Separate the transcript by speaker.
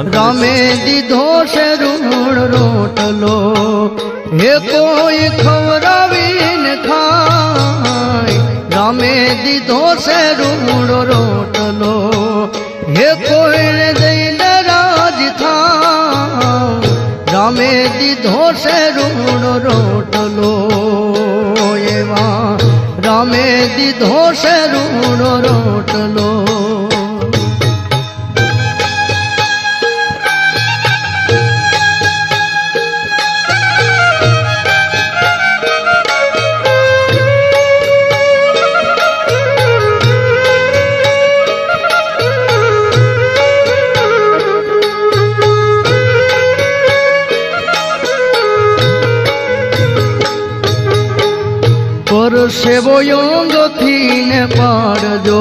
Speaker 1: રામે દીધો છે રૂણ રોટલો હે કોઈ ખવડાવીને ખાય રામે દીધો છે રૂણ રોટલો હે કોઈને દઈને રાજ થાય રામે દીધો છે રૂણ રોટલો એવા રામે દીધો છે રૂણ રોટલો સેવો યોંગથી ને પાડજો